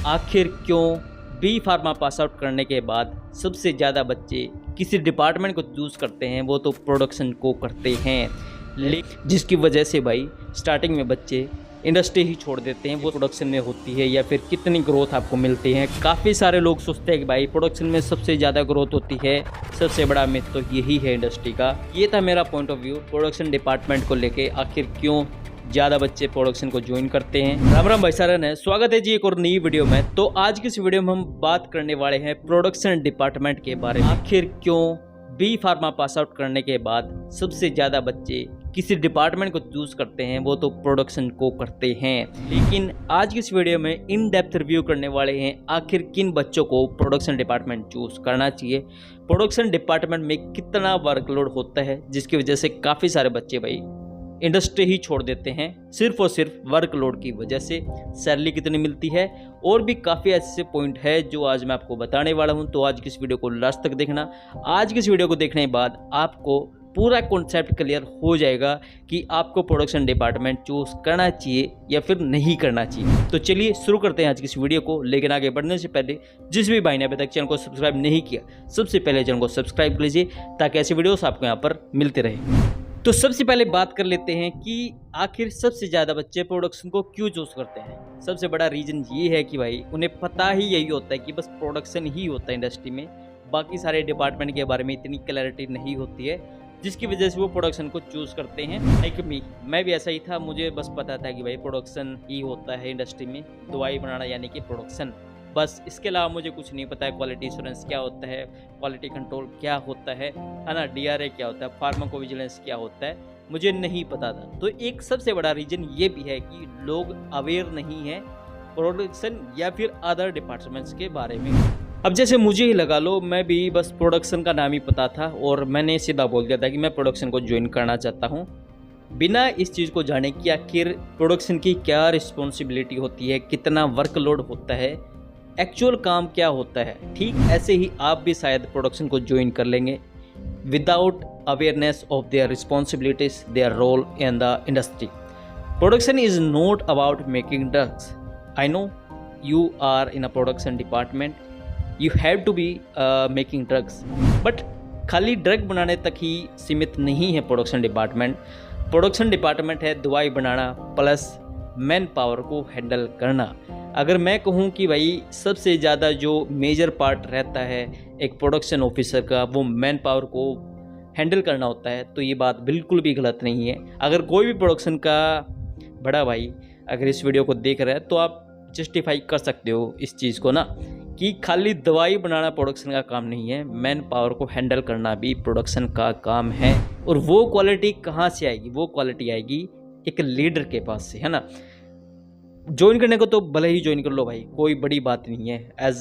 आखिर क्यों B pharma pass out करने के बाद सबसे ज़्यादा बच्चे किसी डिपार्टमेंट को चूज़ करते हैं, वो तो प्रोडक्शन को करते हैं। जिसकी वजह से भाई स्टार्टिंग में बच्चे इंडस्ट्री ही छोड़ देते हैं। वो प्रोडक्शन में होती है या फिर कितनी ग्रोथ आपको मिलती है। काफ़ी सारे लोग सोचते हैं कि भाई प्रोडक्शन में सबसे ज़्यादा ग्रोथ होती है। सबसे बड़ा मिथ तो यही है इंडस्ट्री का। ये था मेरा point of view production department को लेके, आखिर क्यों ज़्यादा बच्चे प्रोडक्शन को ज्वाइन करते हैं। राम राम भाई सारन है, स्वागत है जी एक और नई वीडियो में। तो आज की इस वीडियो में हम बात करने वाले हैं प्रोडक्शन डिपार्टमेंट के बारे में। आखिर क्यों बी फार्मा पास आउट करने के बाद सबसे ज़्यादा बच्चे किसी डिपार्टमेंट को चूज़ करते हैं, वो तो प्रोडक्शन को करते हैं। लेकिन आज की इस वीडियो में इन डेप्थ रिव्यू करने वाले हैं आखिर किन बच्चों को प्रोडक्शन डिपार्टमेंट चूज़ करना चाहिए, प्रोडक्शन डिपार्टमेंट में कितना वर्कलोड होता है जिसकी वजह से काफ़ी सारे बच्चे भाई इंडस्ट्री ही छोड़ देते हैं सिर्फ और सिर्फ वर्कलोड की वजह से। सैलरी कितनी मिलती है और भी काफ़ी ऐसे पॉइंट है जो आज मैं आपको बताने वाला हूं। तो आज की इस वीडियो को लास्ट तक देखना। आज की इस वीडियो को देखने के बाद आपको पूरा कॉन्सेप्ट क्लियर हो जाएगा कि आपको प्रोडक्शन डिपार्टमेंट चूज करना चाहिए या फिर नहीं करना चाहिए। तो चलिए शुरू करते हैं आज की इस वीडियो को। लेकिन आगे बढ़ने से पहले जिस भी भाई ने अभी तक चैनल को सब्सक्राइब नहीं किया, सबसे पहले चैनल को सब्सक्राइब कर लीजिए ताकि ऐसी वीडियोस आपको यहाँ पर मिलते रहे। तो सबसे पहले बात कर लेते हैं कि आखिर सबसे ज़्यादा बच्चे प्रोडक्शन को क्यों चूज़ करते हैं। सबसे बड़ा रीज़न ये है कि भाई उन्हें पता ही यही होता है कि बस प्रोडक्शन ही होता है इंडस्ट्री में, बाकी सारे डिपार्टमेंट के बारे में इतनी क्लैरिटी नहीं होती है, जिसकी वजह से वो प्रोडक्शन को चूज़ करते हैं। लाइक मैं भी ऐसा ही था, मुझे बस पता था कि भाई प्रोडक्शन ही होता है इंडस्ट्री में, दवाई बनाना यानी कि प्रोडक्शन, बस इसके अलावा मुझे कुछ नहीं पता है। क्वालिटी इंश्योरेंस क्या होता है, क्वालिटी कंट्रोल क्या होता है ना, DRA क्या होता है, फार्माकोविजिलेंस क्या होता है, मुझे नहीं पता था। तो एक सबसे बड़ा रीज़न ये भी है कि लोग अवेयर नहीं है प्रोडक्शन या फिर अदर डिपार्टमेंट्स के बारे में। अब जैसे मुझे ही लगा लो, मैं भी बस प्रोडक्शन का नाम ही पता था और मैंने सीधा बोल दिया था कि मैं प्रोडक्शन को ज्वाइन करना चाहता हूँ, बिना इस चीज़ को जाने कि आखिर प्रोडक्शन की क्या रिस्पॉन्सिबिलिटी होती है, कितना वर्कलोड होता है, एक्चुअल काम क्या होता है। ठीक ऐसे ही आप भी शायद प्रोडक्शन को ज्वाइन कर लेंगे without awareness of their responsibilities, their role in the industry. Production is not about making drugs. I know you are in a production department, you have to be making drugs, but खाली drug बनाने तक ही सीमित नहीं है production department. Production department है दवाई बनाना plus man power को handle करना। अगर मैं कहूँ कि भाई सबसे ज़्यादा जो मेजर पार्ट रहता है एक प्रोडक्शन ऑफिसर का, वो मैन पावर को हैंडल करना होता है, तो ये बात बिल्कुल भी गलत नहीं है। अगर कोई भी प्रोडक्शन का बड़ा भाई अगर इस वीडियो को देख रहा है तो आप जस्टिफाई कर सकते हो इस चीज़ को ना, कि खाली दवाई बनाना प्रोडक्शन का काम नहीं है, मैन पावर को हैंडल करना भी प्रोडक्शन का काम है। और वो क्वालिटी कहाँ से आएगी? वो क्वालिटी आएगी एक लीडर के पास से, है ना। ज्वाइन करने को तो भले ही ज्वाइन कर लो भाई, कोई बड़ी बात नहीं है। एज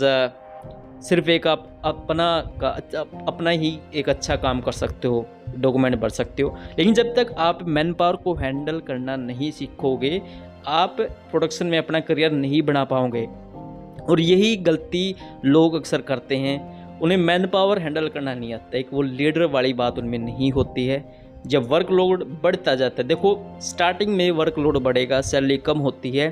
सिर्फ एक आप अपना ही एक अच्छा काम कर सकते हो, डॉक्यूमेंट भर सकते हो, लेकिन जब तक आप मैन पावर को हैंडल करना नहीं सीखोगे, आप प्रोडक्शन में अपना करियर नहीं बना पाओगे। और यही गलती लोग अक्सर करते हैं, उन्हें मैन पावर हैंडल करना नहीं आता, एक वो लीडर वाली बात उनमें नहीं होती है। जब वर्कलोड बढ़ता जाता है, देखो स्टार्टिंग में वर्कलोड बढ़ेगा, सैलरी कम होती है।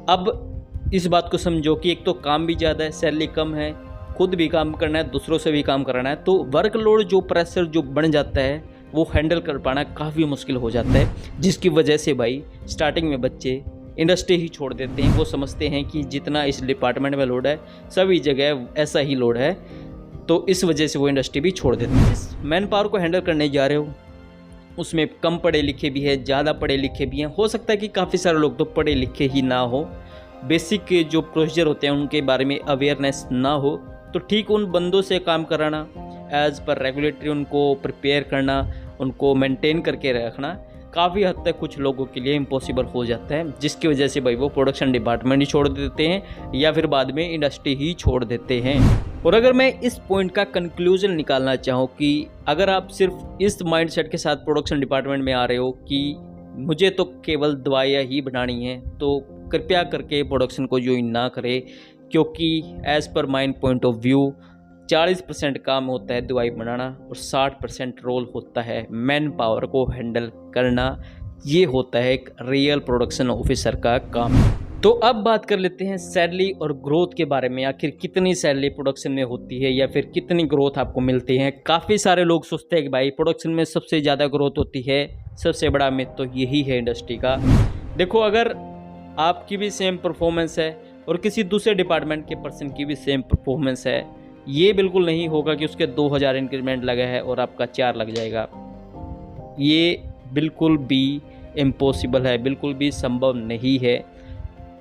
अब इस बात को समझो कि एक तो काम भी ज़्यादा है, सैलरी कम है, खुद भी काम करना है, दूसरों से भी काम कराना है, तो वर्कलोड जो प्रेशर जो बढ़ जाता है वो हैंडल कर पाना काफ़ी मुश्किल हो जाता है, जिसकी वजह से भाई स्टार्टिंग में बच्चे इंडस्ट्री ही छोड़ देते हैं। वो समझते हैं कि जितना इस डिपार्टमेंट में लोड है सभी जगह ऐसा ही लोड है, तो इस वजह से वो इंडस्ट्री भी छोड़ देते हैं। मैन पावर को हैंडल करने जा रहे हो, उसमें कम पढ़े लिखे भी है, ज़्यादा पढ़े लिखे भी हैं। हो सकता है कि काफ़ी सारे लोग तो पढ़े लिखे ही ना हो, बेसिक के जो प्रोसीजर होते हैं उनके बारे में अवेयरनेस ना हो, तो ठीक उन बंदों से काम कराना, एज़ पर रेगुलेटरी उनको प्रिपेयर करना, उनको मेंटेन करके रखना काफ़ी हद तक कुछ लोगों के लिए इम्पॉसिबल हो जाता है, जिसकी वजह से भाई वो प्रोडक्शन डिपार्टमेंट ही छोड़ देते हैं या फिर बाद में इंडस्ट्री ही छोड़ देते हैं। और अगर मैं इस पॉइंट का कंक्लूजन निकालना चाहूँ कि अगर आप सिर्फ इस माइंडसेट के साथ प्रोडक्शन डिपार्टमेंट में आ रहे हो कि मुझे तो केवल दवाइयाँ ही बनानी है, तो कृपया करके प्रोडक्शन को ज्वाइन ना करें, क्योंकि as per my point of view 40% काम होता है दवाई बनाना और 60% रोल होता है मैन पावर को हैंडल करना। ये होता है एक रियल प्रोडक्शन ऑफिसर का काम। तो अब बात कर लेते हैं सैलरी और ग्रोथ के बारे में। आखिर कितनी सैलरी प्रोडक्शन में होती है या फिर कितनी ग्रोथ आपको मिलती है। काफ़ी सारे लोग सोचते हैं कि भाई प्रोडक्शन में सबसे ज़्यादा ग्रोथ होती है। सबसे बड़ा मिथ तो यही है इंडस्ट्री का। देखो, अगर आपकी भी सेम परफॉर्मेंस है और किसी दूसरे डिपार्टमेंट के पर्सन की भी सेम परफॉर्मेंस है, ये बिल्कुल नहीं होगा कि उसके 2000 इंक्रीमेंट लगा है और आपका 4 लग जाएगा। ये बिल्कुल भी इम्पॉसिबल है, बिल्कुल भी संभव नहीं है।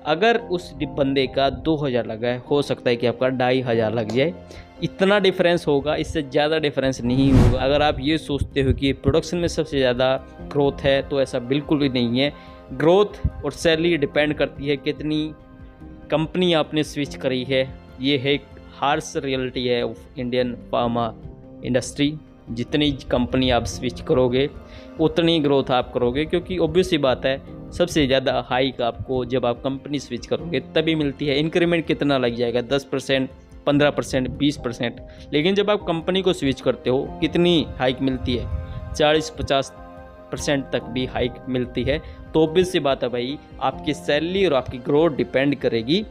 अगर उस बंदे का 2000 लगा है, हो सकता है कि आपका 2500 लग जाए। इतना डिफरेंस होगा, इससे ज़्यादा डिफरेंस नहीं होगा। अगर आप ये सोचते हो कि प्रोडक्शन में सबसे ज़्यादा ग्रोथ है, तो ऐसा बिल्कुल भी नहीं है। ग्रोथ और सैलरी डिपेंड करती है कितनी कंपनी आपने स्विच करी है। ये है एक हार्श रियलिटी है ऑफ इंडियन फार्मा इंडस्ट्री। जितनी कंपनी आप स्विच करोगे उतनी ग्रोथ आप करोगे, क्योंकि ऑब्वियस सी बात है सबसे ज़्यादा हाइक आपको जब आप कंपनी स्विच करोगे तभी मिलती है। इंक्रीमेंट कितना लग जाएगा, 10%, 15%, 20%। लेकिन जब आप कंपनी को स्विच करते हो कितनी हाइक मिलती है, 40-50% तक भी हाइक मिलती है। तो ऑब्वियस सी बात है भाई, आपकी सैलरी और आपकी ग्रोथ डिपेंड करेगी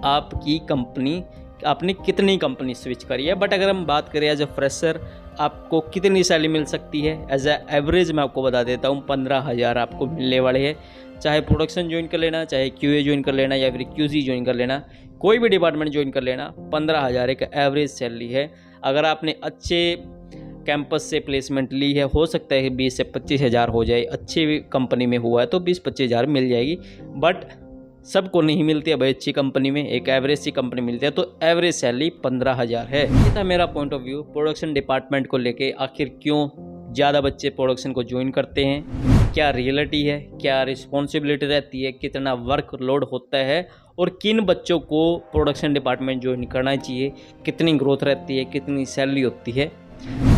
आपकी कंपनी, आपने कितनी कंपनी स्विच करी है। बट अगर हम बात करें एज ए फ्रेशर आपको कितनी सैलरी मिल सकती है, एज ए एवरेज मैं आपको बता देता हूँ, 15,000 आपको मिलने वाले हैं। चाहे प्रोडक्शन ज्वाइन कर लेना, चाहे QA ज्वाइन कर लेना या फिर QC ज्वाइन कर लेना, कोई भी डिपार्टमेंट ज्वाइन कर लेना, 15,000 एक एवरेज सैलरी है। अगर आपने अच्छे कैंपस से प्लेसमेंट ली है, हो सकता है 20 से 25,000 हो जाए। अच्छी कंपनी में हुआ है तो 20-25,000 मिल जाएगी। बट सबको नहीं मिलती है भाई, अच्छी कंपनी में एक एवरेज सी कंपनी मिलती है। तो एवरेज सैलरी 15,000 है। ये था मेरा point of view production department को लेके। आखिर क्यों ज़्यादा बच्चे प्रोडक्शन को ज्वाइन करते हैं, क्या रियलिटी है, क्या रिस्पॉन्सिबिलिटी रहती है, कितना वर्क लोड होता है और किन बच्चों को प्रोडक्शन डिपार्टमेंट ज्वाइन करना चाहिए, कितनी ग्रोथ रहती है, कितनी सैलरी होती है।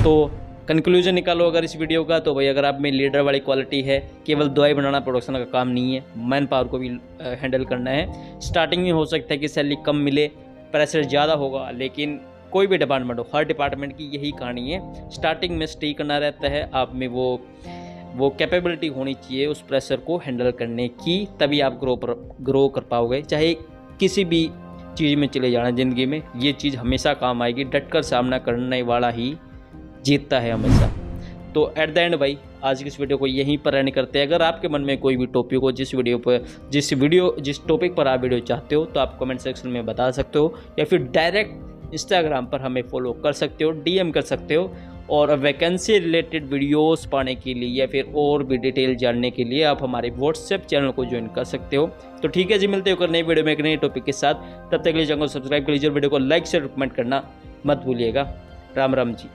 तो कंक्लूजन निकालो अगर इस वीडियो का, तो भाई अगर आप में लीडर वाली क्वालिटी है, केवल दवाई बनाना प्रोडक्शन का काम नहीं है, मैन पावर को भी हैंडल करना है। स्टार्टिंग में हो सकता है कि सैलरी कम मिले, प्रेशर ज़्यादा होगा, लेकिन कोई भी डिपार्टमेंट हो, हर डिपार्टमेंट की यही कहानी है। स्टार्टिंग में स्टे करना रहता है, आप में वो कैपेबिलिटी होनी चाहिए उस प्रेशर को हैंडल करने की, तभी आप ग्रो कर पाओगे। चाहे किसी भी चीज़ में चले जाना ज़िंदगी में, ये चीज़ हमेशा काम आएगी। डटकर सामना करने वाला ही जीतता है हमेशा। तो एट द एंड भाई आज की इस वीडियो को यहीं पर एंड करते हैं। अगर आपके मन में कोई भी टॉपिक हो, जिस टॉपिक पर आप वीडियो चाहते हो, तो आप कमेंट सेक्शन में बता सकते हो या फिर डायरेक्ट इंस्टाग्राम पर हमें फॉलो कर सकते हो, DM कर सकते हो। और वैकेंसी रिलेटेड वीडियोस पाने के लिए या फिर और भी डिटेल जानने के लिए आप हमारे व्हाट्सएप चैनल को ज्वाइन कर सकते हो। तो ठीक है जी, मिलते हो नई वीडियो में एक नए टॉपिक के साथ। तब तक के लिए चैनल को सब्सक्राइब कर लीजिए, वीडियो को लाइक शेयर कमेंट करना मत भूलिएगा। राम राम जी।